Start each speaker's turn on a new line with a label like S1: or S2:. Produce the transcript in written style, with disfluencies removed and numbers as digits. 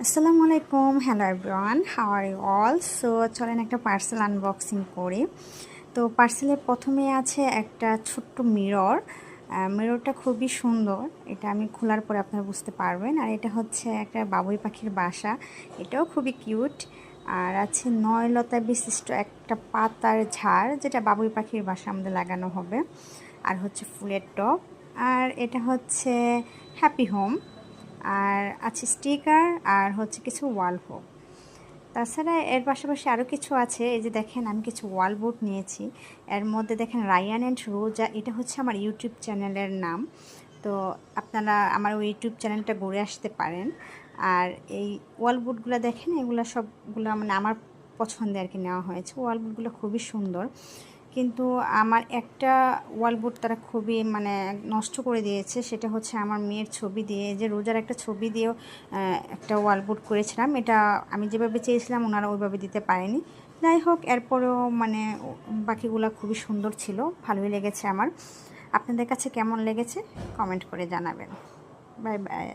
S1: আসসালামু আলাইকুম, hello everyone, how are you all. So চলেন একটা পার্সেল আনবক্সিং করি। তো পার্সেলের প্রথমে আছে একটা ছোট্ট মিরর। মিররটা খুবই সুন্দর, এটা আমি খোলার পরে আপনারা বুঝতে পারবেন। আর এটা হচ্ছে একটা বাবুই পাখির বাসা, এটাও খুবই কিউট। আর আছে 9 লতা বিশিষ্ট একটা পাতার ঝাড়, যেটা বাবুই পাখির বাসা আমাদের লাগানো হবে। আর হচ্ছে ফুলের টব। আর এটা হচ্ছে হ্যাপি হোম। আর আছে স্টিকার আর হচ্ছে কিছু ওয়াল হোক। তাছাড়া এর পাশাপাশি আরও কিছু আছে। এই যে দেখেন, আমি কিছু ওয়াল বোর্ড নিয়েছি। এর মধ্যে দেখেন রায়ান অ্যান্ড রোজা, এটা হচ্ছে আমার ইউটিউব চ্যানেলের নাম। তো আপনারা আমার ওই ইউটিউব চ্যানেলটা ঘুরে আসতে পারেন। আর এই ওয়াল বোর্ডগুলো দেখেন, এগুলো সবগুলো মানে আমার পছন্দে আর কি নেওয়া হয়েছে। ওয়াল বোর্ডগুলো খুবই সুন্দর, কিন্তু আমার একটা ওয়ালবোর্ড তারা খুবই মানে নষ্ট করে দিয়েছে। সেটা হচ্ছে আমার মেয়ের ছবি দিয়ে, যে রোজার একটা ছবি দিয়েও একটা ওয়ালবোর্ড করেছিলাম। এটা আমি যেভাবে চেয়েছিলাম ওনারা ওইভাবে দিতে পারেনি। যাই হোক, এরপরেও মানে বাকিগুলো খুবই সুন্দর ছিল, ভালোই লেগেছে আমার। আপনাদের কাছে কেমন লেগেছে কমেন্ট করে জানাবেন। Bye bye.